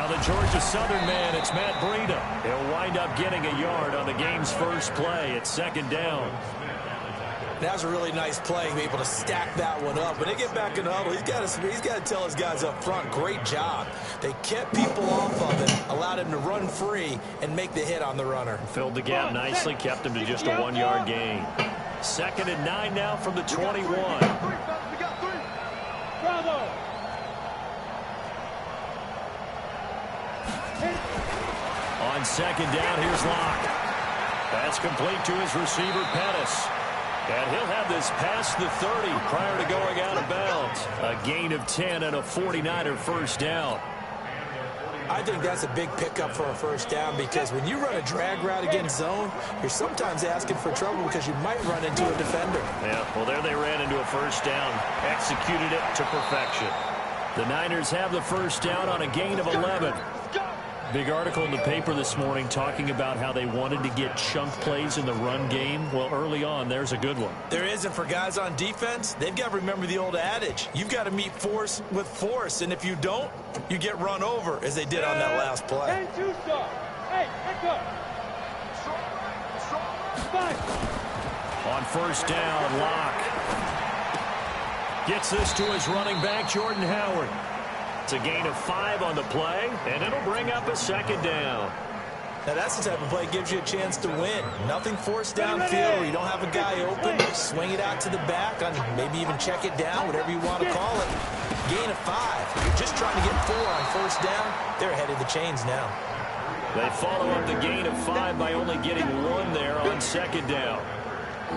Now the Georgia Southern man, it's Matt Breida. He'll wind up getting a yard on the game's first play. It's second down. That was a really nice play, be able to stack that one up. When they get back in the huddle, he's got to tell his guys up front, great job. They kept people off of him, allowed him to run free, and make the hit on the runner. Filled the gap nicely, kept him to just a 1-yard gain. 2nd and 9 now from the 21. On 2nd down, here's Locke. That's complete to his receiver, Pettis. And he'll have this past the 30 prior to going out of bounds. A gain of 10 and a 49er first down. I think that's a big pickup for a first down because when you run a drag route against zone, you're sometimes asking for trouble because you might run into a defender. Yeah, well, there they ran into a first down. Executed it to perfection. The Niners have the first down on a gain of 11. Big article in the paper this morning talking about how they wanted to get chunk plays in the run game. Well, early on, there's a good one. There isn't for guys on defense. They've got to remember the old adage. You've got to meet force with force, and if you don't, you get run over, as they did on that last play. On first down, Locke gets this to his running back, Jordan Howard. It's a gain of 5 on the play, and it'll bring up a second down. Now that's the type of play that gives you a chance to win. Nothing forced downfield where you don't have a guy open. Swing it out to the back, maybe even check it down, whatever you want to call it. Gain of 5. You're just trying to get 4 on first down. They're ahead of the chains now. They follow up the gain of 5 by only getting 1 there on second down.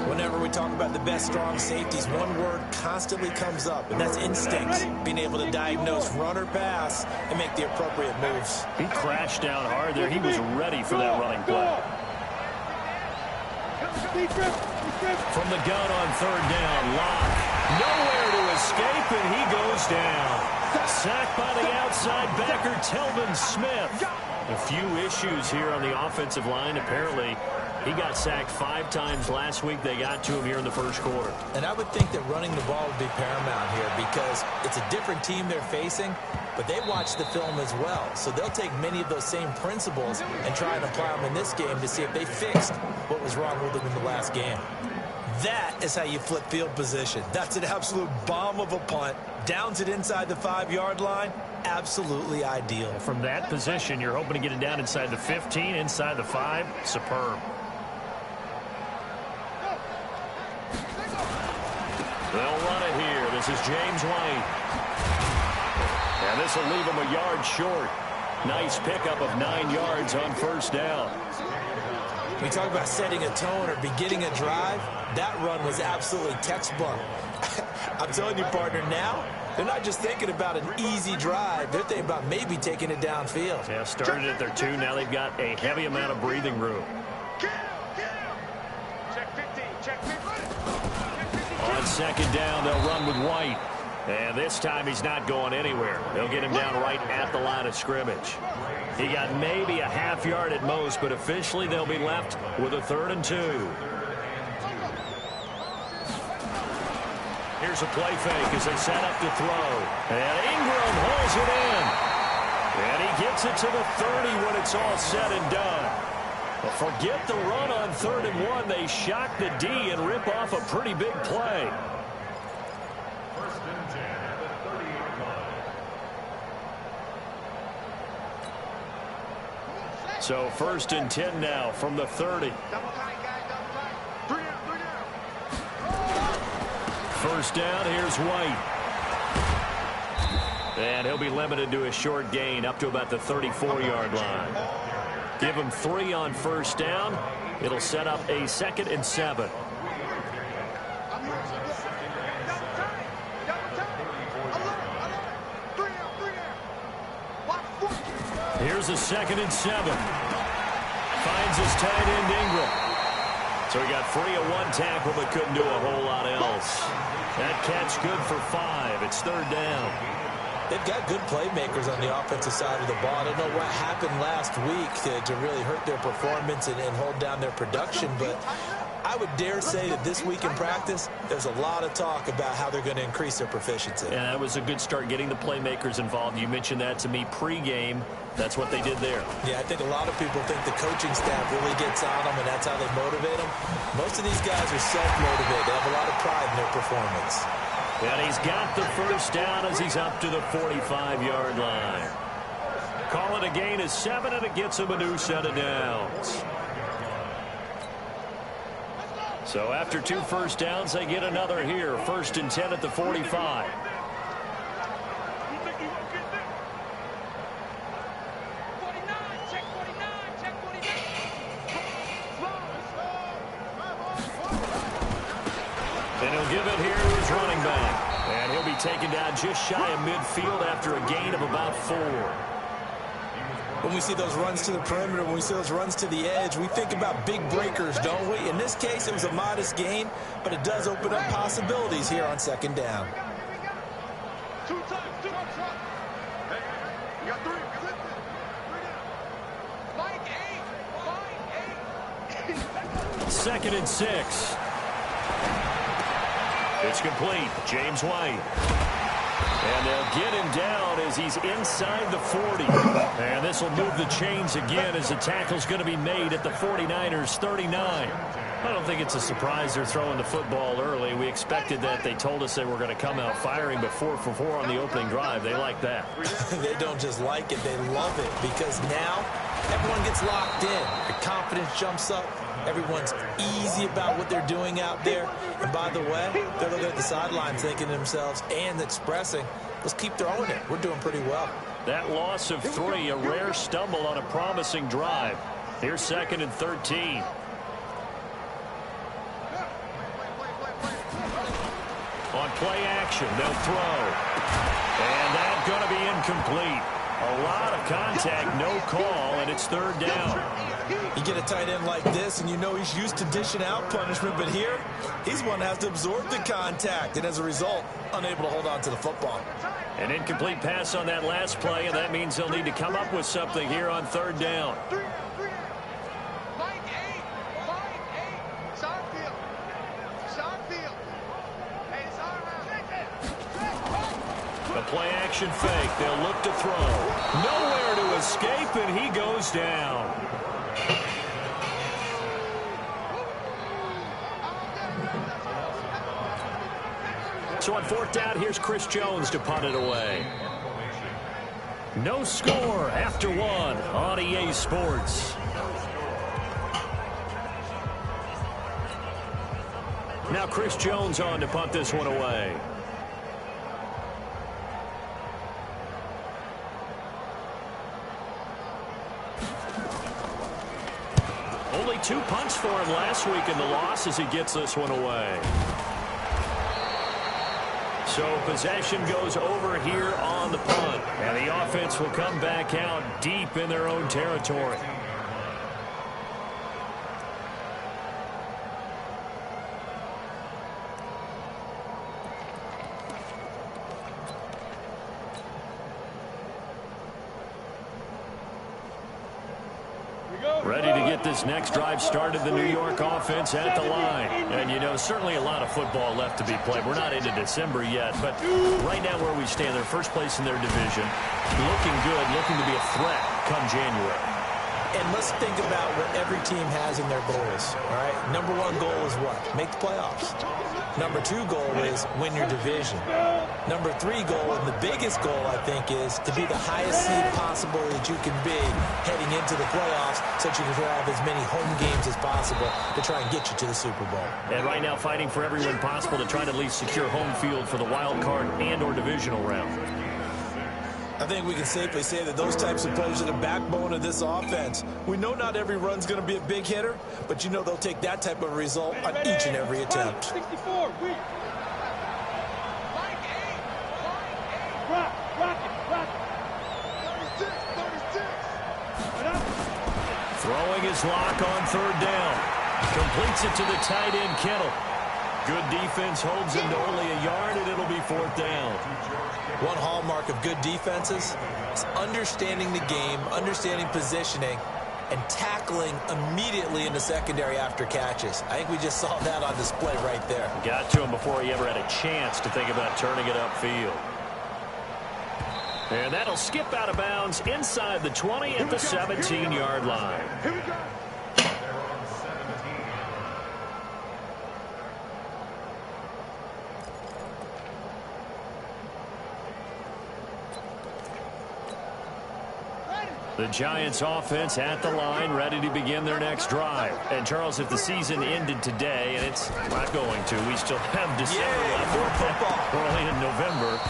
Whenever we talk about the best strong safeties, one word constantly comes up, and that's instinct. Being able to diagnose run or pass and make the appropriate moves. He crashed down hard there. He was ready for that running play. From the gun on third down, Locke. Nowhere to escape, and he goes down. Sacked by the outside backer, Telvin Smith. A few issues here on the offensive line, apparently. He got sacked 5 times last week. They got to him here in the first quarter. And I would think that running the ball would be paramount here because it's a different team they're facing, but they watch the film as well. So they'll take many of those same principles and try and apply them in this game to see if they fixed what was wrong with them in the last game. That is how you flip field position. That's an absolute bomb of a punt. Downs it inside the 5-yard line. Absolutely ideal. From that position, you're hoping to get it down inside the 15, inside the 5. Superb. They'll run it here. This is James White. And this will leave him a yard short. Nice pickup of 9 yards on first down. We talk about setting a tone or beginning a drive. That run was absolutely textbook. I'm telling you, partner, now they're not just thinking about an easy drive. They're thinking about maybe taking it downfield. Yeah, started at their 2. Now they've got a heavy amount of breathing room. On second down, they'll run with White. And this time he's not going anywhere. They'll get him down right at the line of scrimmage. He got maybe a half yard at most, but officially they'll be left with a 3rd and 2. Here's a play fake as they set up to throw. And Ingram hauls it in. And he gets it to the 30 when it's all said and done. But forget the run on 3rd and 1. They shock the D and rip off a pretty big play. So 1st and 10 now from the 30. First down, here's White. And he'll be limited to a short gain up to about the 34-yard line. Give him 3 on first down. It'll set up a 2nd and 7. Here's a 2nd and 7. Finds his tight end Ingram. So he got free of 1 tackle but couldn't do a whole lot else. That catch good for 5. It's 3rd down. They've got good playmakers on the offensive side of the ball. I don't know what happened last week to really hurt their performance and hold down their production, but I would dare say that this week in practice, there's a lot of talk about how they're going to increase their proficiency. Yeah, that was a good start getting the playmakers involved. You mentioned that to me pregame. That's what they did there. Yeah, I think a lot of people think the coaching staff really gets on them, and that's how they motivate them. Most of these guys are self-motivated. They have a lot of pride in their performance. And he's got the first down as he's up to the 45-yard line. Call it a gain of 7, and it gets him a new set of downs. So after 2 first downs, they get another here. 1st and 10 at the 45. And he'll give it here to his running back. And he'll be taken down just shy of midfield after a gain of about 4. When we see those runs to the perimeter, when we see those runs to the edge, we think about big breakers, don't we? In this case, it was a modest gain, but it does open up possibilities here on 2nd down. Second and 6. It's complete. James White. And they'll get him down as he's inside the 40. And this will move the chains again as the tackle's going to be made at the 49ers 39. I don't think it's a surprise they're throwing the football early. We expected that. They told us they were going to come out firing, but 4 for 4 on the opening drive. They like that. They don't just like it, they love it, because now everyone gets locked in. The confidence jumps up. Everyone's easy about what they're doing out there. And by the way, they're looking at the sideline thinking to themselves and expressing, let's keep throwing it. We're doing pretty well. That loss of 3, a rare stumble on a promising drive. Here's 2nd and 13. On play action, they'll throw. And that's going to be incomplete. A lot of contact, no call, and it's 3rd down. You get a tight end like this, and you know he's used to dishing out punishment, but here, he's one that has to absorb the contact, and as a result, unable to hold on to the football. An incomplete pass on that last play, and that means they'll need to come up with something here on 3rd down. A play action fake. They'll look to throw. Nowhere to escape, and he goes down. So on 4th down, here's Chris Jones to punt it away. No score after 1 on EA Sports. Now Chris Jones on to punt this one away. Only 2 punts for him last week in the loss as he gets this one away. So possession goes over here on the punt. And the offense will come back out deep in their own territory. Ready to get this next drive started, the New York offense at the line. And, you know, certainly a lot of football left to be played. We're not into December yet, but right now where we stand, they're first place in their division. Looking good, looking to be a threat come January. And let's think about what every team has in their goals, all right? Number 1 goal is what? Make the playoffs. Number 2 goal is win your division. Number 3 goal, and the biggest goal, I think, is to be the highest seed possible that you can be heading into the playoffs so that you can have as many home games as possible to try and get you to the Super Bowl. And right now fighting for every win possible to try to at least secure home field for the wild card and or divisional round. I think we can safely say that those types of players are the backbone of this offense. We know not every run's going to be a big hitter, but you know they'll take that type of result on each and every attempt. Throwing his lock on 3rd down. Completes it to the tight end, Kittle. Good defense holds him to only a yard, and it'll be 4th down. One hallmark of good defenses is understanding the game, understanding positioning, and tackling immediately in the secondary after catches. I think we just saw that on display right there. Got to him before he ever had a chance to think about turning it upfield. And that'll skip out of bounds inside the 20 at the 17-yard line. Here we go. The Giants offense at the line, ready to begin their next drive. And, Charles, if the season ended today, and it's not going to, we still have December left. More football. We're only in November.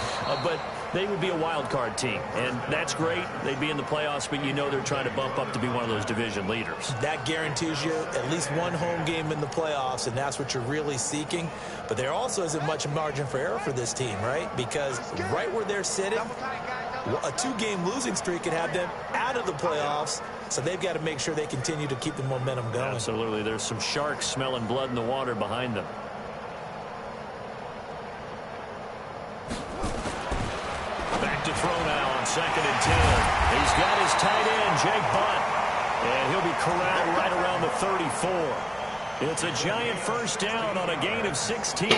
But they would be a wild card team, and that's great. They'd be in the playoffs, but you know they're trying to bump up to be one of those division leaders. That guarantees you at least one home game in the playoffs, and that's what you're really seeking. But there also isn't much margin for error for this team, right? Because right where they're sitting, a two-game losing streak could have them out of the playoffs, so they've got to make sure they continue to keep the momentum going. Absolutely. There's some sharks smelling blood in the water behind them. Back to throw now on 2nd and 10. He's got his tight end, Jake Butt, and he'll be corralled right around the 34. It's a Giant first down on a gain of 16.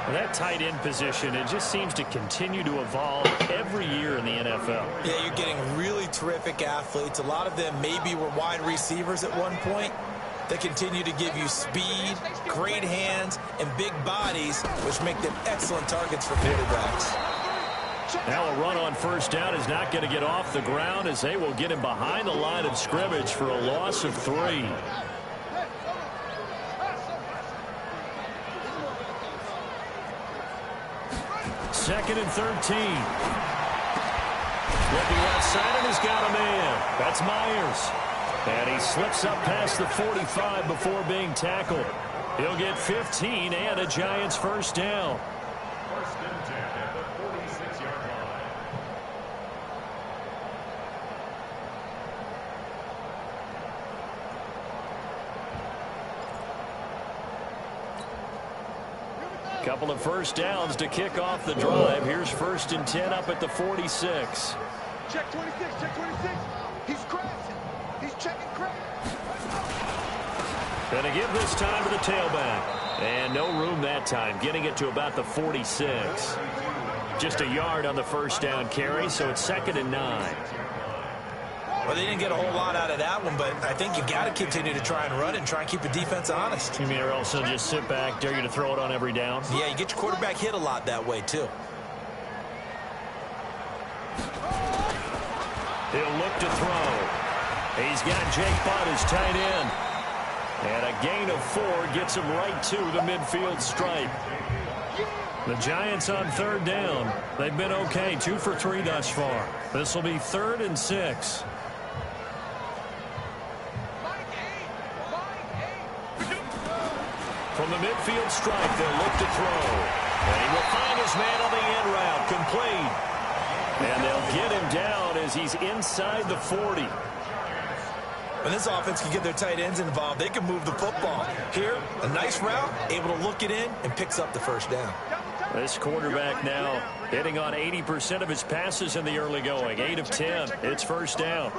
That tight end position, it just seems to continue to evolve every year in the NFL. Yeah, you're getting really terrific athletes. A lot of them maybe were wide receivers at one point. They continue to give you speed, great hands, and big bodies, which make them excellent targets for quarterbacks. Now a run on first down is not going to get off the ground as they will get him behind the line of scrimmage for a loss of 3. Second and 13. Looking left side, and he's got a man. That's Myers. And he slips up past the 45 before being tackled. He'll get 15 and a Giants first down. First and 10 at the 46-yard line. Couple of first downs to kick off the drive. Here's 1st and 10 up at the 46. Check 26, check 26. He's crashing. He's checking crash. Going to give this time to the tailback. And no room that time, getting it to about the 46. Just a yard on the first down carry, so it's 2nd and 9. Well, they didn't get a whole lot out of that one, but I think you got to continue to try and run and try and keep the defense honest. You mean or else they'll just sit back, dare you to throw it on every down? Yeah, you get your quarterback hit a lot that way, too. He'll look to throw. He's got Jake Butt as tight end. And a gain of 4 gets him right to the midfield stripe. The Giants on 3rd down. They've been okay, 2 for 3 thus far. This will be 3rd and 6. From the midfield stripe, they'll look to throw. And he will find his man on the end route, complete. And they'll get him down as he's inside the 40. When this offense can get their tight ends involved, they can move the football. Here, a nice route, able to look it in, and picks up the first down. This quarterback now hitting on 80% of his passes in the early going. 8 of 10. It's first down.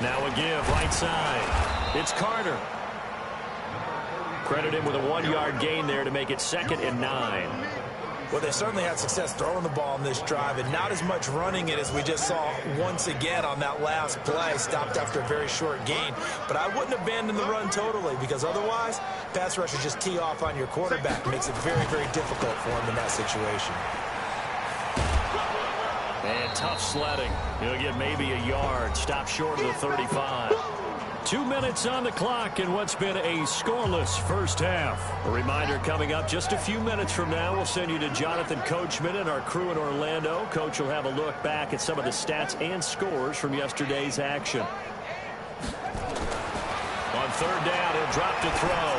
Now a give right side. It's Carter. Credit him with a 1-yard gain there to make it 2nd and 9. Well, they certainly had success throwing the ball in this drive, and not as much running it as we just saw once again on that last play. Stopped after a very short gain. But I wouldn't abandon the run totally, because otherwise, pass rushers just tee off on your quarterback. It makes it very, very difficult for him in that situation. And tough sledding. He'll get maybe a yard. Stop short of the 35. 2 minutes on the clock in what's been a scoreless first half. A reminder coming up just a few minutes from now. We'll send you to Jonathan Coachman and our crew in Orlando. Coach will have a look back at some of the stats and scores from yesterday's action. On 3rd down, he'll drop to throw.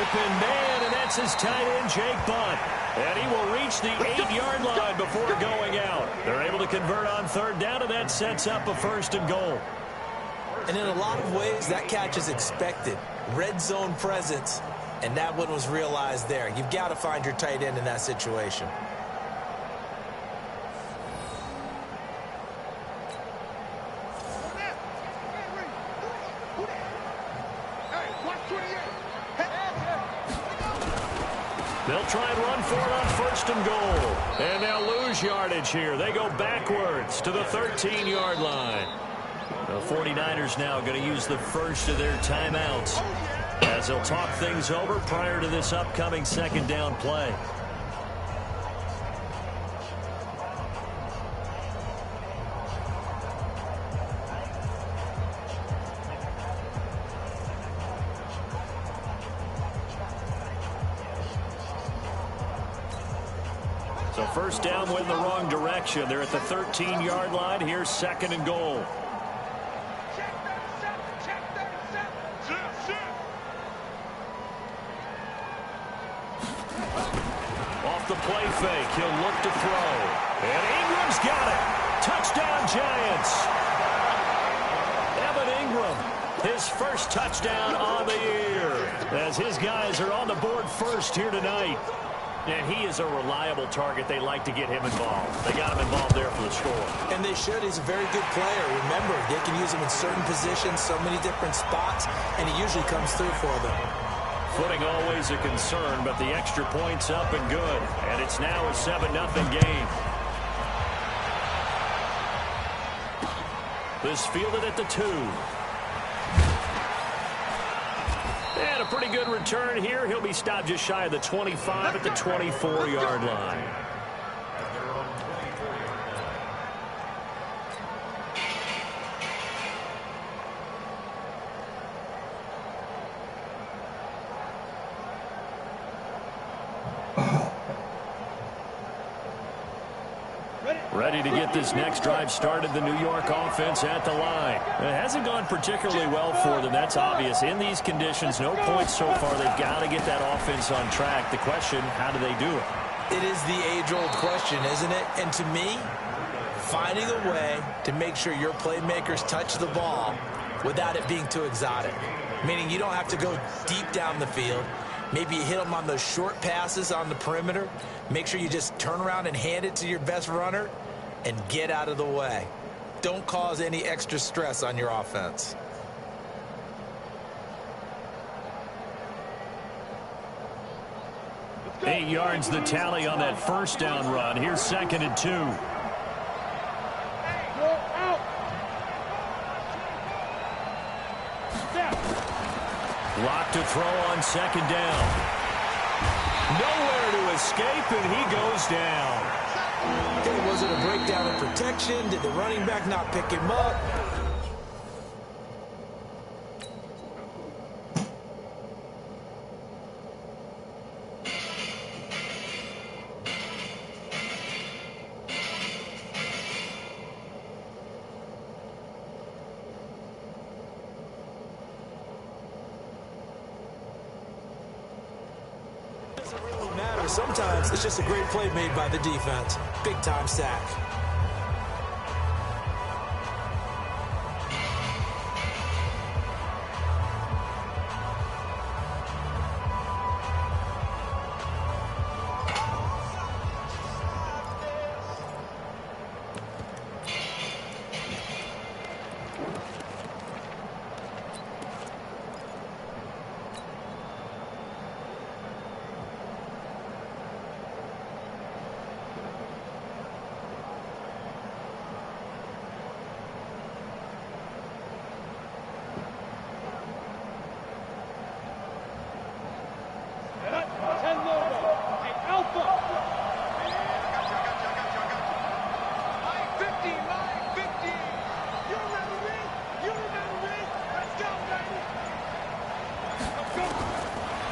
Open man, and that's his tight end, Jake Butt. And he will reach the 8-yard line before going out. They're able to convert on 3rd down, and that sets up a 1st and goal. And in a lot of ways, that catch is expected. Red zone presence, and that one was realized there. You've got to find your tight end in that situation. try and run for it on 1st and goal. And they'll lose yardage here. They go backwards to the 13-yard line. The 49ers now going to use the first of their timeouts as they'll talk things over prior to this upcoming 2nd down play. So 1st down went in the wrong direction. They're at the 13-yard line. Here's 2nd and goal. Off the play fake, he'll look to throw. And Ingram's got it. Touchdown, Giants. Evan Ingram, his first touchdown on the year, as his guys are on the board first here tonight. And he is a reliable target. They like to get him involved. They got him involved there for the score. And they should. He's a very good player. Remember, they can use him in certain positions, so many different spots, and he usually comes through for them. Footing always a concern, but the extra point's up and good. And it's now a 7-0 game. This fielded at the 2. And a pretty good return here. He'll be stopped just shy of the 25 at the 24-yard line. Ready to get this next drive started. The New York offense at the line. It hasn't gone particularly well for them. That's obvious. In these conditions, no points so far. They've got to get that offense on track. The question, how do they do it? It is the age-old question, isn't it? And to me, finding a way to make sure your playmakers touch the ball without it being too exotic. Meaning you don't have to go deep down the field. Maybe you hit them on those short passes on the perimeter. Make sure you just turn around and hand it to your best runner and get out of the way. Don't cause any extra stress on your offense. Eight yards the tally on that 1st down run. Here's 2nd and 2. Lock to throw on 2nd down. Nowhere to escape, and he goes down. Okay, was it a breakdown in protection? Did the running back not pick him up? Sometimes it's just a great play made by the defense. Big-time sack.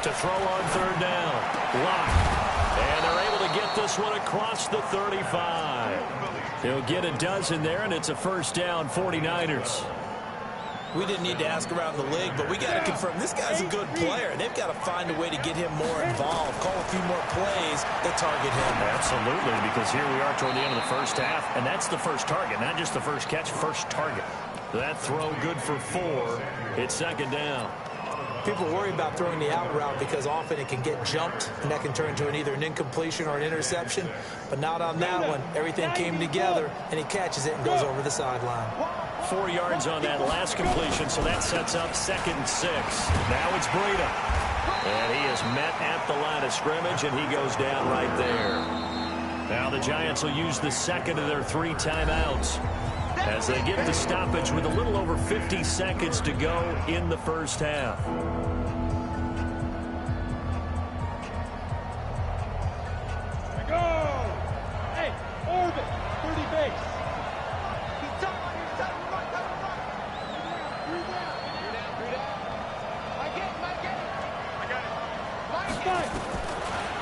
To throw on 3rd down. Lock. And they're able to get this one across the 35. He'll get a dozen there, and it's a 1st down, 49ers. We didn't need to ask around the league, but we got to confirm this guy's a good player. They've got to find a way to get him more involved, call a few more plays that target him. Absolutely, because here we are toward the end of the 1st half, and that's the first target, not just the first catch, first target. That throw good for 4. It's 2nd down. People worry about throwing the out route because often it can get jumped, and that can turn into either an incompletion or an interception. But not on that one. Everything came together, and he catches it and goes over the sideline. 4 yards on that last completion, so that sets up 2nd and 6. Now it's Breida. And he is met at the line of scrimmage, and he goes down right there. Now the Giants will use the second of their 3 timeouts as they get the stoppage with a little over 50 seconds to go in the first half.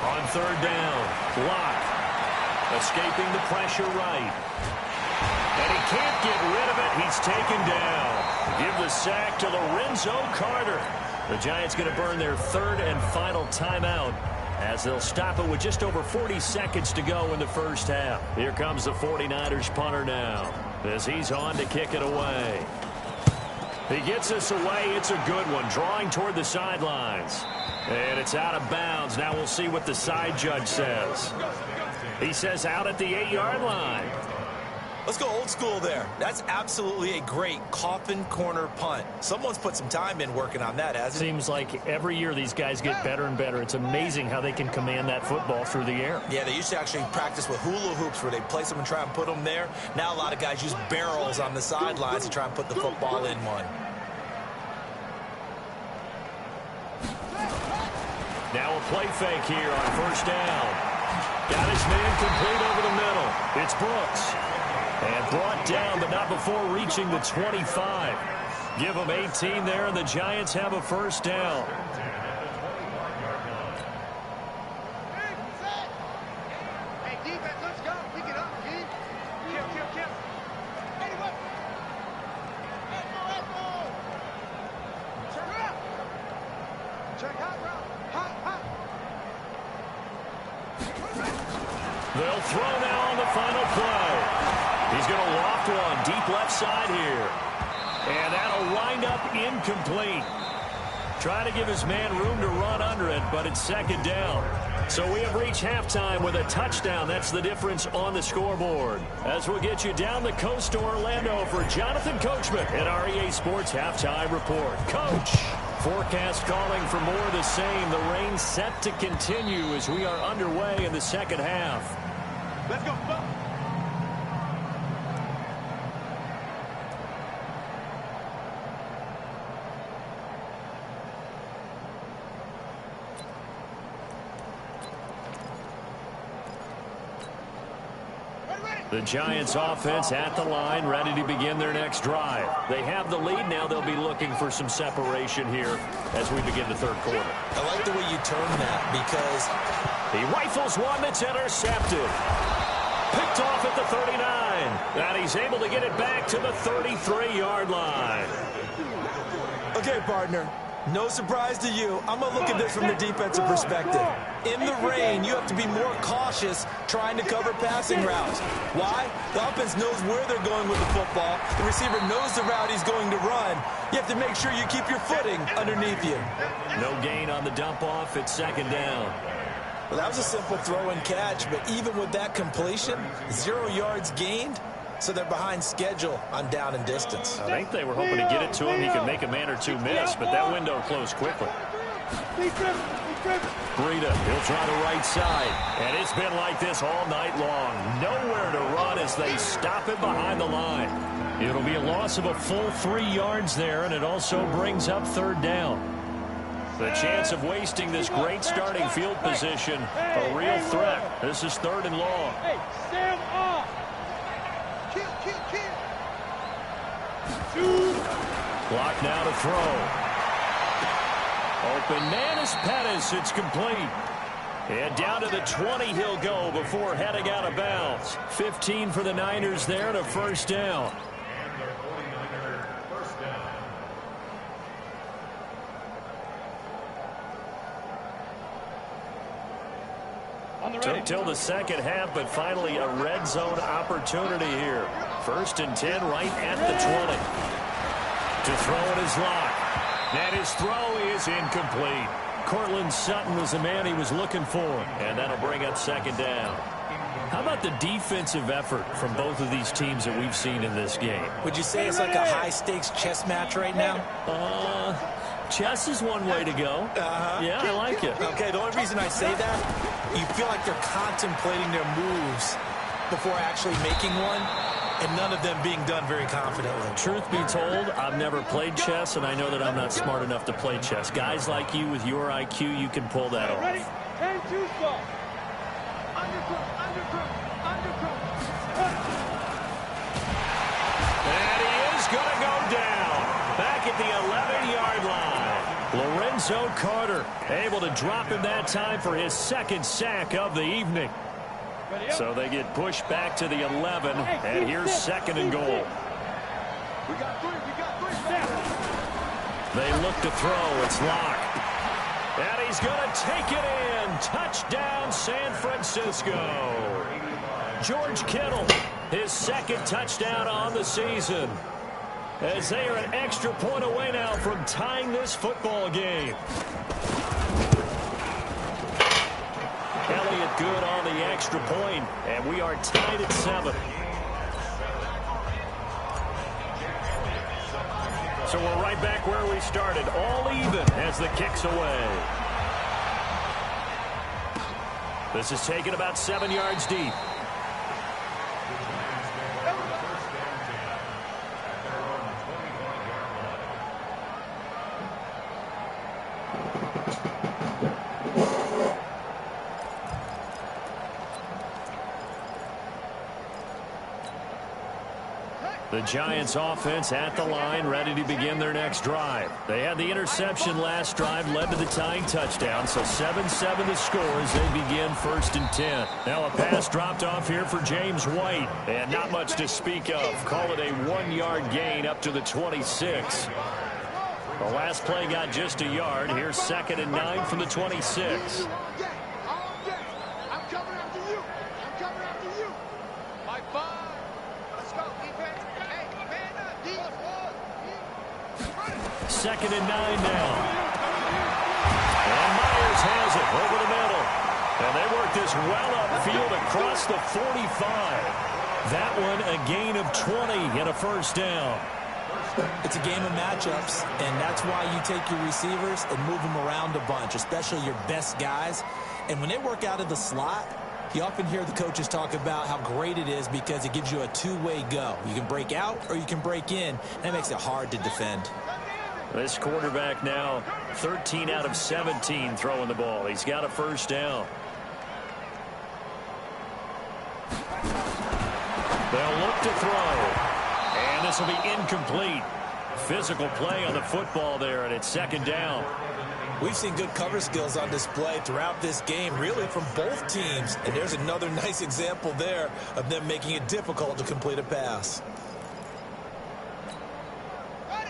On third down, Locke escaping the pressure right. And he can't get rid of it. He's taken down. Give the sack to Lorenzo Carter. The Giants going to burn their 3rd and final timeout as they'll stop it with just over 40 seconds to go in the first half. Here comes the 49ers punter now as he's on to kick it away. He gets us away. It's a good one, drawing toward the sidelines. And it's out of bounds. Now we'll see what the side judge says. He says out at the 8-yard line. Let's go old school there. That's absolutely a great coffin corner punt. Someone's put some time in working on that, hasn't it? Seems like every year these guys get better and better. It's amazing how they can command that football through the air. Yeah, they used to actually practice with hula hoops where they place them and try and put them there. Now a lot of guys use barrels on the sidelines to try and put the football in one. Now a play fake here on first down. Got his man complete over the middle. It's Brooks. And brought down, but not before reaching the 25. Give them 18 there, and the Giants have a first down. Hey, defense, let's go. Pick it up, G. Kill. Hey, what? Elbow. Check out. Check out, bro. Hot. They'll throw now on the final play. He's going to loft one deep left side here. And that'll wind up incomplete. Trying to give his man room to run under it, but it's second down. So we have reached halftime with a touchdown. That's the difference on the scoreboard. As we'll get you down the coast to Orlando for Jonathan Coachman at REA Sports Halftime Report. Coach, forecast calling for more of the same. The rain set to continue as we are underway in the second half. Let's go. The Giants offense at the line, ready to begin their next drive. They have the lead now. They'll be looking for some separation here as we begin the third quarter. I like the way you term that because he rifles one that's intercepted. Picked off at the 39. And he's able to get it back to the 33-yard line. Okay, partner. No surprise to you. I'm going to look at this from the defensive perspective. In the rain, you have to be more cautious trying to cover passing routes. Why? The offense knows where they're going with the football. The receiver knows the route he's going to run. You have to make sure you keep your footing underneath you. No gain on the dump off. It's second down. Well, that was a simple throw and catch, but even with that completion, 0 yards gained. So they're behind schedule on down and distance. I think they were hoping to get it to him. He could make a man or two miss, but that window closed quickly. Breida, he'll try the right side. And it's been like this all night long. Nowhere to run as they stop it behind the line. It'll be a loss of a full 3 yards there, and it also brings up third down. The chance of wasting this great starting field position, a real threat. This is third and long. Hey, stand off. Kill. Clock now to throw. Open man is Pettis. It's complete. And down to the 20 he'll go before heading out of bounds. 15 for the Niners there and a first down. Took till the second half, but finally a red zone opportunity here. 1st and 10 right at the 20. To throw it is Locke. And his throw is incomplete. Cortland Sutton was the man he was looking for. And that'll bring up second down. How about the defensive effort from both of these teams that we've seen in this game? Would you say it's like a high-stakes chess match right now? Chess is one way to go. Yeah, I like it. Okay, the only reason I say that, you feel like they're contemplating their moves before actually making one, and none of them being done very confidently. Truth be told, I've never played chess, and I know that I'm not smart enough to play chess. Guys like you with your IQ, you can pull that off. Ready? And two stop. Undercook, undercook, undercook. And he is going to go down. Back at the 11-yard line. Lorenzo Carter able to drop him that time for his second sack of the evening. So they get pushed back to the 11, and here's second and goal. We got three. They look to throw. It's Locke. And he's going to take it in. Touchdown, San Francisco. George Kittle, his second touchdown on the season. As they are an extra point away now from tying this football game. Elliott good on the extra point, and we are tied at 7. So we're right back where we started, all even as the kick's away. This is taken about 7 yards deep. The Giants offense at the line, ready to begin their next drive. They had the interception last drive, led to the tying touchdown, so 7-7 the score as they begin 1st and 10. Now a pass dropped off here for James White, and not much to speak of. Call it a 1-yard gain up to the 26. The last play got just a yard. Here's 2nd and 9 from the 26. I'm coming after you. I'm coming after you. By 5. Let's go, defense. Hey, man up. Second and 9 now. And Myers has it over the middle. And they work this well upfield across the 45. That one a gain of 20 and a first down. It's a game of matchups, and that's why you take your receivers and move them around a bunch, especially your best guys. And when they work out of the slot, you often hear the coaches talk about how great it is because it gives you a two-way go. You can break out or you can break in. That makes it hard to defend. This quarterback now 13 out of 17 throwing the ball. He's got a first down. They'll look to throw. And this will be incomplete. Physical play on the football there, and it's 2nd down. We've seen good cover skills on display throughout this game, really from both teams. And there's another nice example there of them making it difficult to complete a pass.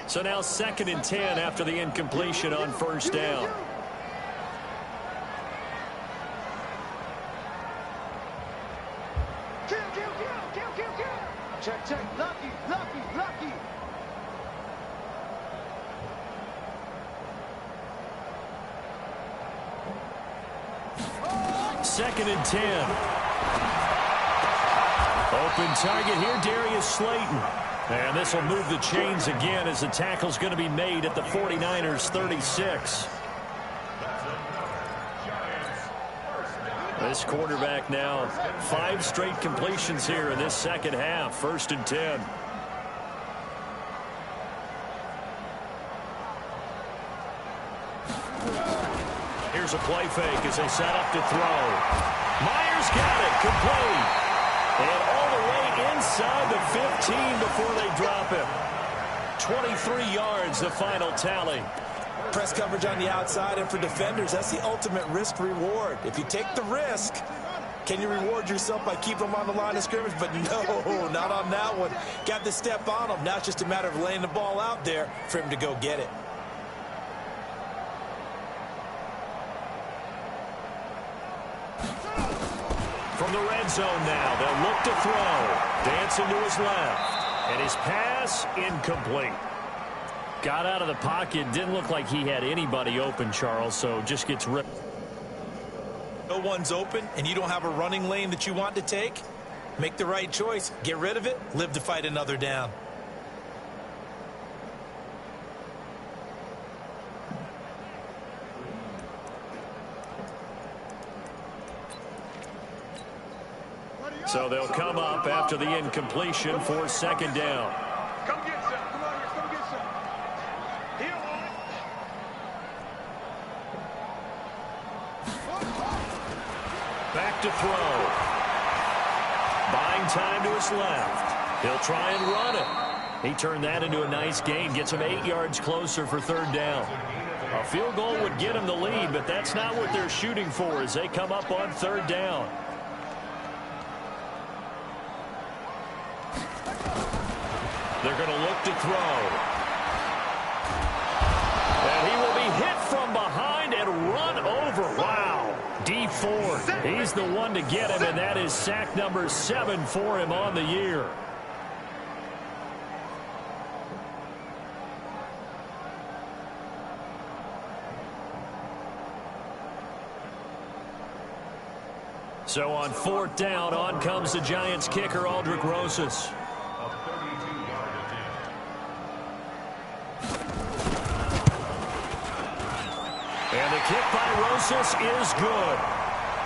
So now 2nd and 10 after the incompletion on first down. Kill. Check. Lucky. 2nd and 10. Open target here, Darius Slayton. And this will move the chains again as the tackle's going to be made at the 49ers 36. This quarterback now 5 straight completions here in this second half. 1st and 10. Here's a play fake as they set up to throw. Myers got it, complete. And all the way inside the 15 before they drop him. 23 yards, the final tally. Press coverage on the outside, and for defenders, that's the ultimate risk-reward. If you take the risk, can you reward yourself by keeping them on the line of scrimmage? But no, not on that one. Got the step on him. Now it's just a matter of laying the ball out there for him to go get it. From the red zone now, they'll look to throw. Dancing to his left. And his pass incomplete. Got out of the pocket. Didn't look like he had anybody open, Charles, so just gets ripped. No one's open, and you don't have a running lane that you want to take? Make the right choice. Get rid of it. Live to fight another down. So they'll come up after the incompletion for second down. Come get some. Come on here. Come get some. He don't want it. Back to throw. Buying time to his left. He'll try and run it. He turned that into a nice gain. Gets him 8 yards closer for third down. A field goal would get him the lead, but that's not what they're shooting for as they come up on third down. They're going to look to throw. And he will be hit from behind and run over. Wow. Dee Ford, he's the one to get him, and that is sack number 7 for him on the year. So on fourth down, on comes the Giants kicker, Aldrick Rosas. And the kick by Rosas is good.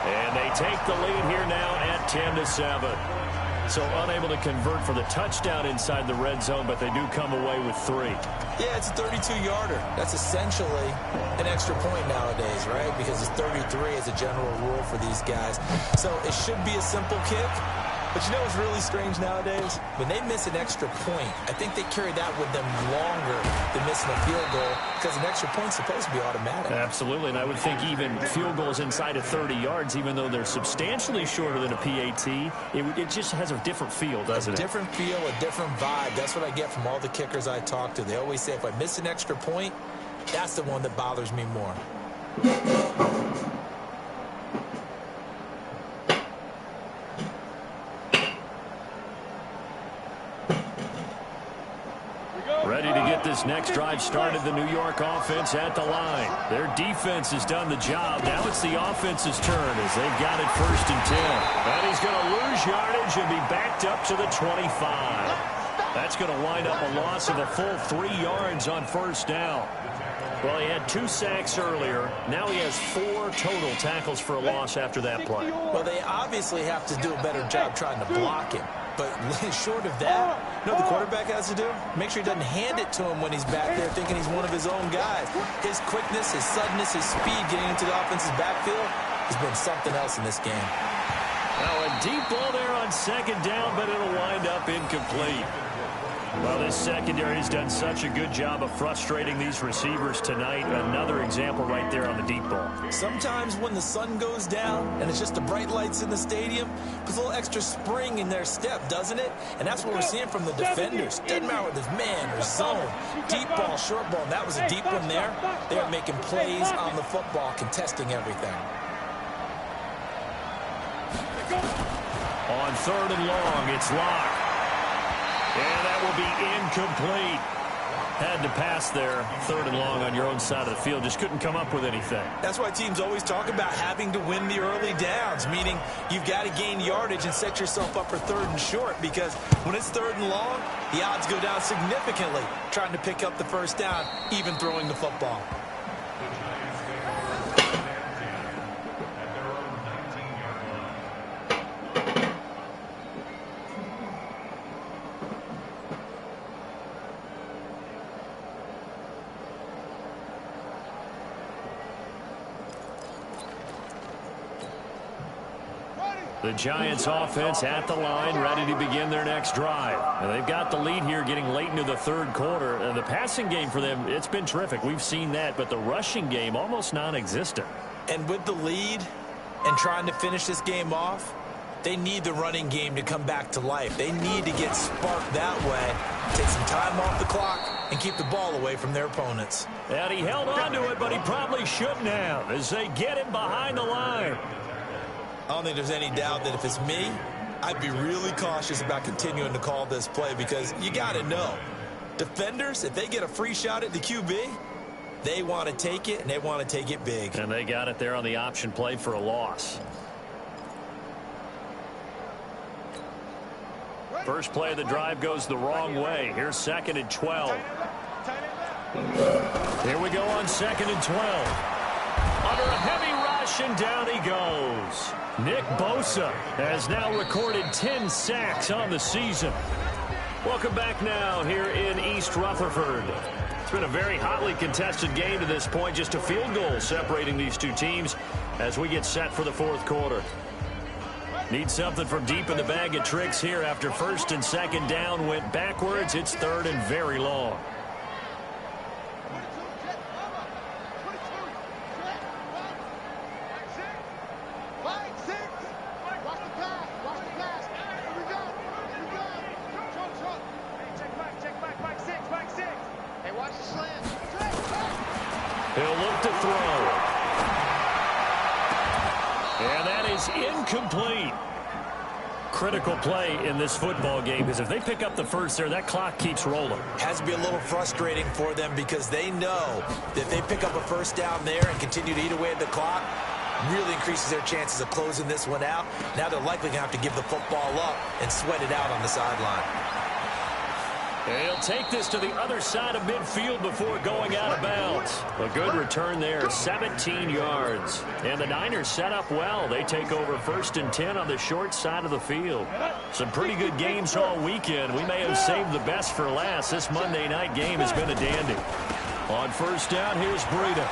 And they take the lead here now at 10-7. So unable to convert for the touchdown inside the red zone, but they do come away with 3. Yeah, it's a 32-yarder. That's essentially an extra point nowadays, right? Because it's 33 as a general rule for these guys. So it should be a simple kick. But you know what's really strange nowadays? When they miss an extra point, I think they carry that with them longer than missing a field goal because an extra point's supposed to be automatic. Absolutely, and I would think even field goals inside of 30 yards, even though they're substantially shorter than a PAT, it just has a different feel, doesn't it? A different feel, a different vibe. That's what I get from all the kickers I talk to. They always say if I miss an extra point, that's the one that bothers me more. Ready to get this next drive started, the New York offense at the line. Their defense has done the job. Now it's the offense's turn as they've got it 1st and 10. And he's going to lose yardage and be backed up to the 25. That's going to wind up a loss of a full 3 yards on first down. Well, he had 2 sacks earlier. Now he has 4 total tackles for a loss after that play. Well, they obviously have to do a better job trying to block him. But short of that, you know what the quarterback has to do? Make sure he doesn't hand it to him when he's back there thinking he's one of his own guys. His quickness, his suddenness, his speed getting into the offense's backfield has been something else in this game. Now a deep ball there on second down, but it'll wind up incomplete. Well, this secondary has done such a good job of frustrating these receivers tonight. Another example right there on the deep ball. Sometimes when the sun goes down and it's just the bright lights in the stadium, puts a little extra spring in their step, doesn't it? And that's what we're seeing from the defenders. Doesn't matter whether it's man or zone, deep ball, short ball. And that was a deep one there. They are making plays on the football, contesting everything. On 3rd and long, it's Locke. And that will be incomplete. Had to pass there, 3rd and long on your own side of the field. Just couldn't come up with anything. That's why teams always talk about having to win the early downs, meaning you've got to gain yardage and set yourself up for 3rd and short, because when it's 3rd and long, the odds go down significantly trying to pick up the first down, even throwing the football. The Giants offense at the line, ready to begin their next drive. And they've got the lead here getting late into the 3rd quarter. And the passing game for them, it's been terrific. We've seen that, but the rushing game almost non-existent. And with the lead and trying to finish this game off, they need the running game to come back to life. They need to get sparked that way, take some time off the clock, and keep the ball away from their opponents. And he held on to it, but he probably shouldn't have as they get him behind the line. I don't think there's any doubt that if it's me, I'd be really cautious about continuing to call this play, because you got to know, defenders, if they get a free shot at the QB, they want to take it, and they want to take it big. And they got it there on the option play for a loss. First play of the drive goes the wrong way. Here's 2nd and 12. Here we go on 2nd and 12. Under a heavy rush. rushing down he goes. Nick Bosa has now recorded 10 sacks on the season. Welcome back now here in East Rutherford. It's been a very hotly contested game to this point. Just a field goal separating these two teams as we get set for the fourth quarter. Need something from deep in the bag of tricks here after first and second down went backwards. It's third and very long. He'll look to throw. And that is incomplete. Critical play in this football game because if they pick up the first there, that clock keeps rolling. Has to be a little frustrating for them because they know that if they pick up a first down there and continue to eat away at the clock, really increases their chances of closing this one out. Now they're likely going to have to give the football up and sweat it out on the sideline. He'll take this to the other side of midfield before going out of bounds. A good return there, 17 yards. And the Niners set up well. They take over first and 10 on the short side of the field. Some pretty good games all weekend. We may have saved the best for last. This Monday night game has been a dandy. On first down, here's Breida.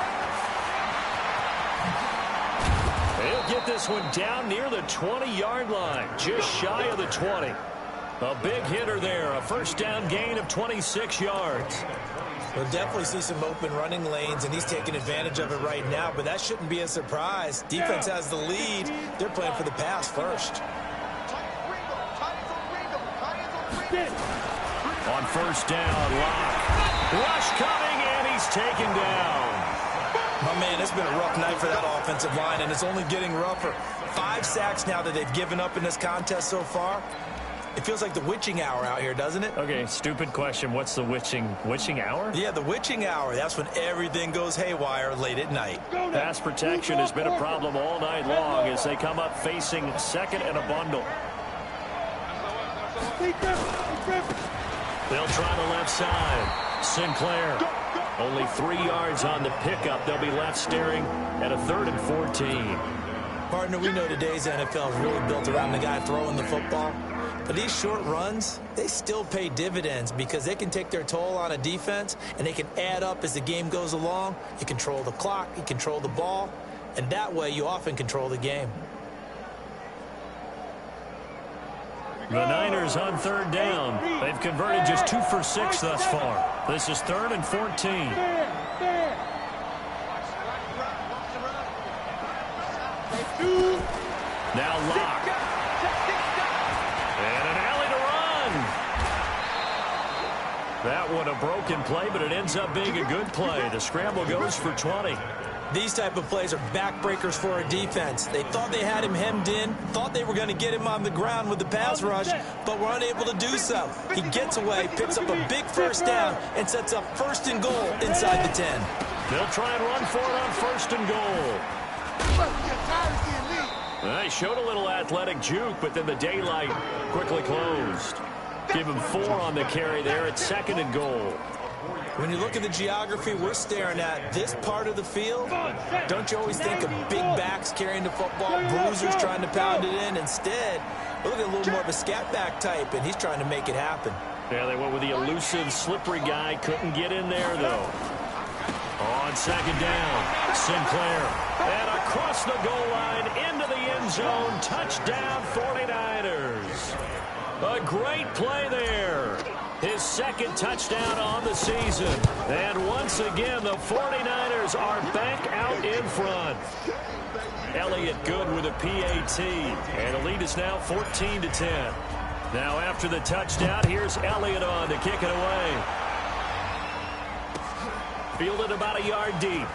He'll get this one down near the 20-yard line, just shy of the 20. A big hitter there, a first down gain of 26 yards. We'll definitely see some open running lanes, and he's taking advantage of it right now, but that shouldn't be a surprise. Defense has the lead. They're playing for the pass first. On first down, Locke. Rush coming, and he's taken down. My man, it's been a rough night for that offensive line, and it's only getting rougher. 5 sacks now that they've given up in this contest so far. It feels like the witching hour out here, doesn't it? Okay, stupid question. What's the witching hour? Yeah, the witching hour. That's when everything goes haywire late at night. Pass protection has been a problem all night long as they come up facing second and a bundle. They'll try the left side. Sinclair. Only 3 yards on the pickup. They'll be left staring at a 3rd and 14. Partner, we know today's NFL is really built around the guy throwing the football. But these short runs, they still pay dividends because they can take their toll on a defense and they can add up as the game goes along. You control the clock, you control the ball, and that way you often control the game. The Niners on third down. They've converted just 2 for 6 thus far. This is 3rd and 14. Now Locke. And an alley to run. That one a broken play, but it ends up being a good play. The scramble goes for 20. These type of plays are backbreakers for a defense. They thought they had him hemmed in, thought they were going to get him on the ground with the pass rush, but were unable to do so. He gets away, picks up a big first down, and sets up 1st and goal inside the 10. They'll try and run for it on 1st and goal. They showed a little athletic juke, but then the daylight quickly closed. Give him 4 on the carry there at 2nd and goal. When you look at the geography we're staring at, this part of the field, don't you always think of big backs carrying the football, bruisers trying to pound it in? Instead, look at a little more of a scat back type, and he's trying to make it happen. Yeah, they went with the elusive, slippery guy. Couldn't get in there, though. On 2nd down, Sinclair. And across the goal line, into the end zone. Touchdown, 49ers. A great play there. His 2nd touchdown on the season. And once again, the 49ers are back out in front. Elliott good with a PAT. And the lead is now 14-10. Now after the touchdown, here's Elliott on to kick it away. Fielded about a yard deep.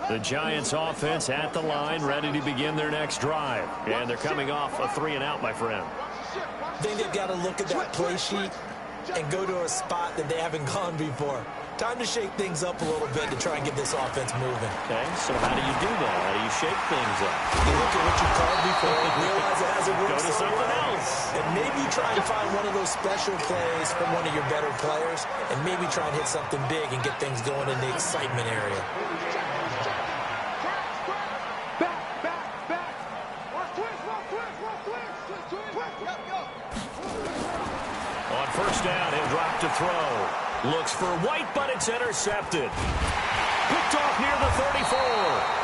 The Giants offense at the line, ready to begin their next drive. And they're coming off a 3-and-out, my friend. I think they've got to look at that play sheet and go to a spot that they haven't gone before. Time to shake things up a little bit to try and get this offense moving. Okay, so how do you do that? How do you shake things up? You look at what you called before, realize it hasn't worked. Go to something else. And maybe you try and find one of those special plays from one of your better players, and maybe try and hit something big and get things going in the excitement area. On first down, he'll drop to throw. Looks for White, but it's intercepted. Picked off near the 34.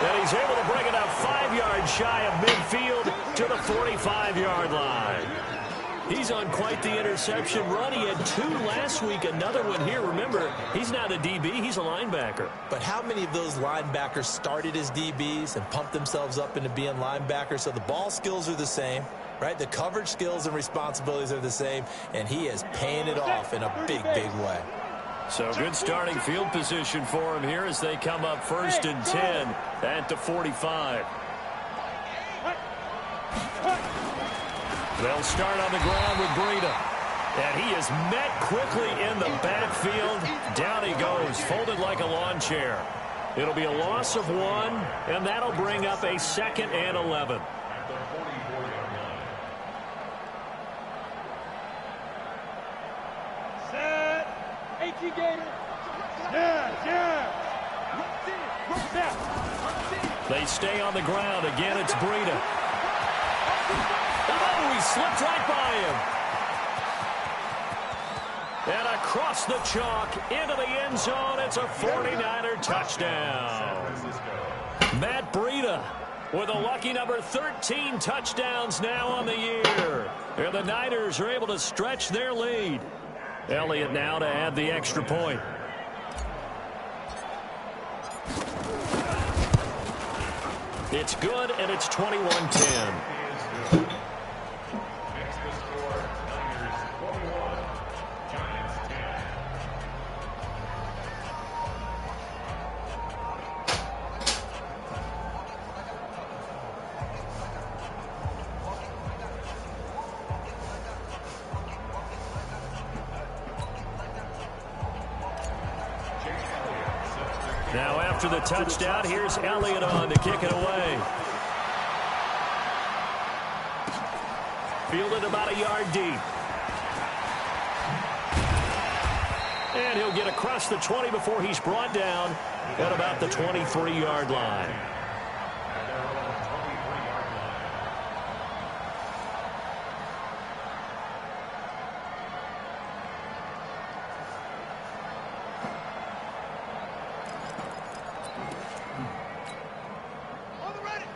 And he's able to bring it up 5 yards shy of midfield to the 45-yard line. He's on quite the interception run. He had 2 last week, another one here. Remember, he's not a DB, he's a linebacker. But how many of those linebackers started as DBs and pumped themselves up into being linebackers? So the ball skills are the same, right? The coverage skills and responsibilities are the same, and he is paying it off in a big, big way. So good starting field position for him here as they come up 1st and 10 at the 45. They'll start on the ground with Breida. And he is met quickly in the backfield. Down he goes, folded like a lawn chair. It'll be a loss of 1, and that'll bring up a 2nd and 11. They stay on the ground. Again, it's Breida. Oh, he slipped right by him. And across the chalk into the end zone. It's a 49er touchdown. Matt Breida with a lucky number 13 touchdowns now on the year. And the Niners are able to stretch their lead. Elliott now to add the extra point. It's good, and it's 21-10. Now after the touchdown, here's Elliott on to kick it away. Fielded about a yard deep. And he'll get across the 20 before he's brought down at about the 23-yard line.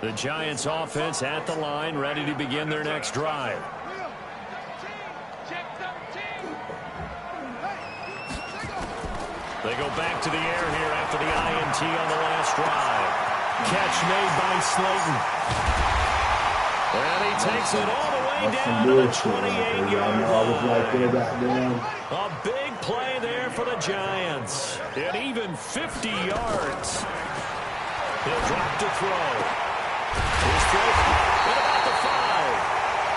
The Giants offense at the line, ready to begin their next drive. They go back to the air here after the INT on the last drive. Catch made by Slayton. And he takes it all the way down to the 28-yard line. A big play there for the Giants. And even 50 yards. He'll drop to throw. His throw at about the 5.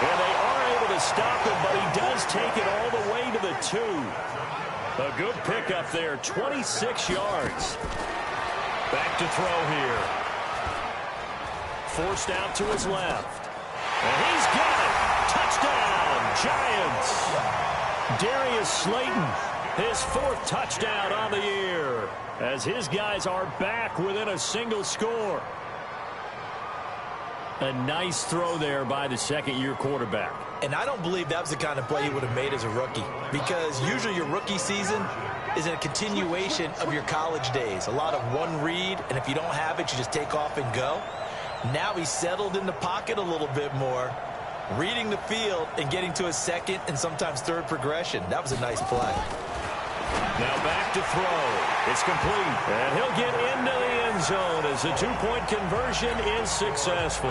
And they are able to stop him, but he does take it all the way to the 2. A good pickup there, 26 yards. Back to throw here. Forced out to his left. And he's got it. Touchdown, Giants. Darius Slayton, his 4th touchdown on the year, as his guys are back within a single score. A nice throw there by the second-year quarterback. And I don't believe that was the kind of play he would have made as a rookie, because usually your rookie season is a continuation of your college days. A lot of one read, and if you don't have it, you just take off and go. Now he's settled in the pocket a little bit more, reading the field and getting to a 2nd and sometimes 3rd progression. That was a nice play. Now back to throw. It's complete. And he'll get into the end zone as the 2-point conversion is successful.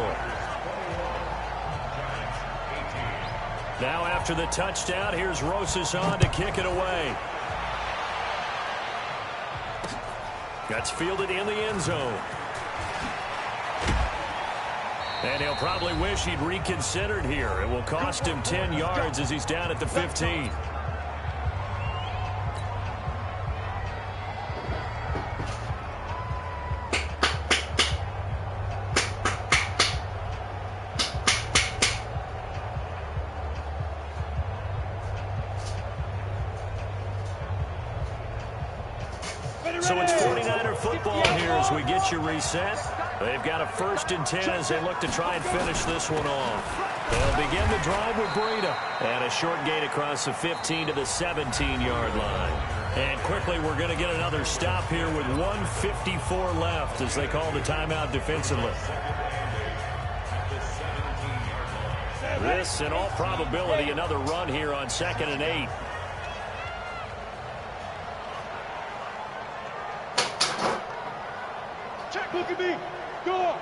Now after the touchdown, here's Rosas on to kick it away. That's fielded in the end zone. And he'll probably wish he'd reconsidered here. It will cost him 10 yards as he's down at the 15. So it's 49er football here as we get you reset. They've got a 1st and 10 as they look to try and finish this one off. They'll begin the drive with Breida. And a short gain across the 15 to the 17-yard line. And quickly we're going to get another stop here with 1:54 left as they call the timeout defensively. This, in all probability, another run here on 2nd and 8. Look at me. Go.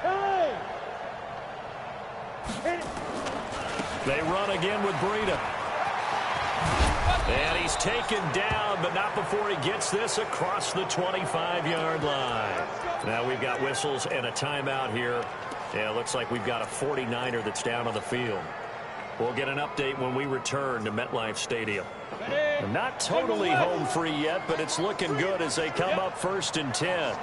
Hey. They run again with Breida. And he's taken down, but not before he gets this across the 25-yard line. Now we've got whistles and a timeout here. Yeah, it looks like we've got a 49er that's down on the field. We'll get an update when we return to MetLife Stadium. Not totally home free yet, but it's looking good as they come up 1st and 10.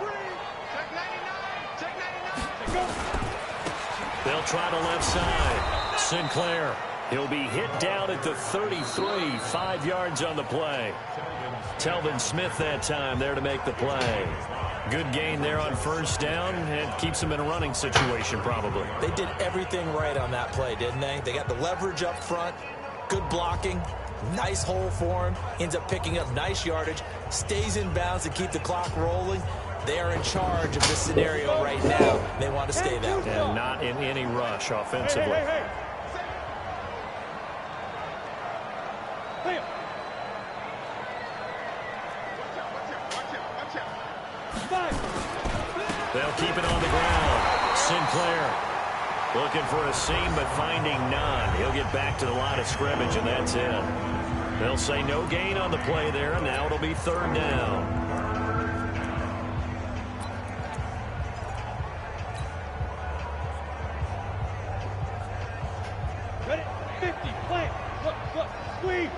They'll try the left side. Sinclair. He'll be hit down at the 33, 5 yards on the play. Telvin Smith that time there to make the play. Good gain there on 1st down, and keeps them in a running situation probably. They did everything right on that play, didn't they? They got the leverage up front, good blocking, nice hole for him, ends up picking up nice yardage, stays in bounds to keep the clock rolling. They are in charge of this scenario right now. They want to stay that way. And not in any rush offensively. Hey. They'll keep it on the ground. Sinclair looking for a seam, but finding none. He'll get back to the line of scrimmage, and that's it. They'll say no gain on the play there, and now it'll be 3rd down. Ready? 50. Play. Look. Squeeze.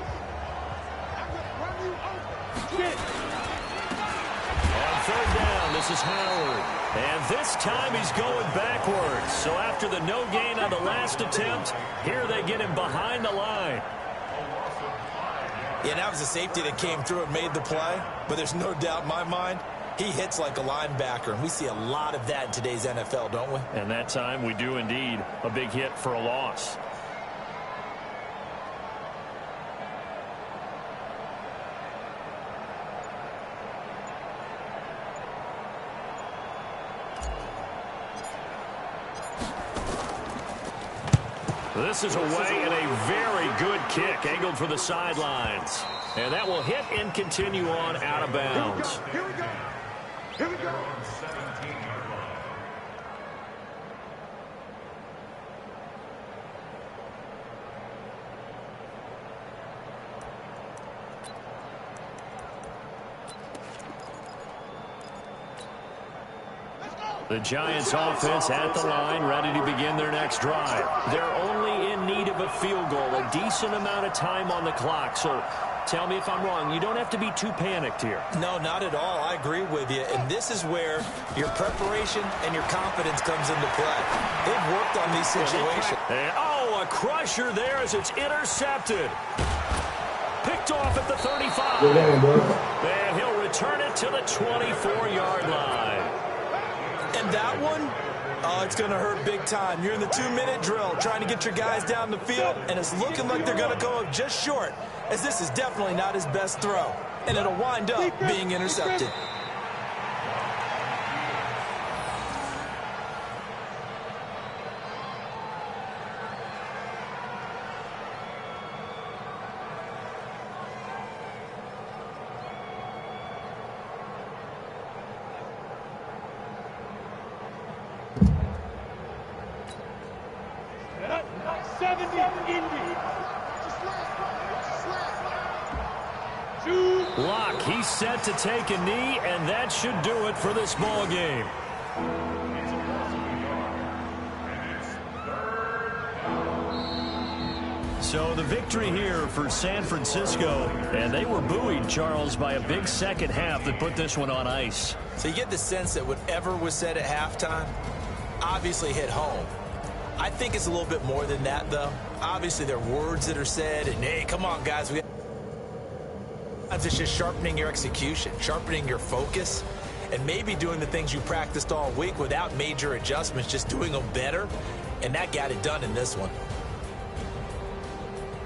On 3rd down, this is Howard. And this time he's going backwards. So after the no gain on the last attempt, here they get him behind the line. Yeah, that was a safety that came through and made the play. But there's no doubt in my mind, he hits like a linebacker. And we see a lot of that in today's NFL, don't we? And that time we do indeed. A big hit for a loss. This is away and a very good kick angled for the sidelines. And that will hit and continue on out of bounds. Here we go. The Giants offense at the line, ready to begin their next drive. They're only in need of a field goal, a decent amount of time on the clock. So tell me if I'm wrong. You don't have to be too panicked here. No, not at all. I agree with you. And this is where your preparation and your confidence comes into play. They've worked on these situations. And, a crusher there as it's intercepted. Picked off at the 35. And he'll return it to the 24-yard line. And that one, it's going to hurt big time. You're in the 2-minute drill trying to get your guys down the field, and it's looking like they're going to go up just short, as this is definitely not his best throw. And it'll wind up being intercepted. Locke, he's set to take a knee, and that should do it for this ball game. So the victory here for San Francisco. And they were buoyed, Charles, by a big second half that put this one on ice. So you get the sense that whatever was said at halftime obviously hit home. I think it's a little bit more than that, though. Obviously, there are words that are said, and, hey, come on, guys. It's just sharpening your execution, sharpening your focus, and maybe doing the things you practiced all week without major adjustments, just doing them better, and that got it done in this one.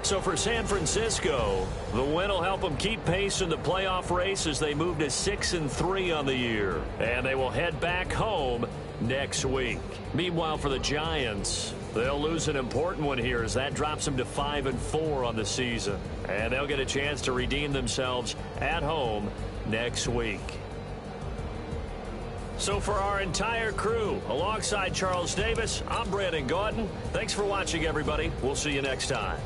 So for San Francisco, the win will help them keep pace in the playoff race as they move to 6-3 on the year. And they will head back home next week. Meanwhile, for the Giants, they'll lose an important one here as that drops them to 5-4 on the season. And they'll get a chance to redeem themselves at home next week. So for our entire crew, alongside Charles Davis, I'm Brandon Gaudin. Thanks for watching, everybody. We'll see you next time.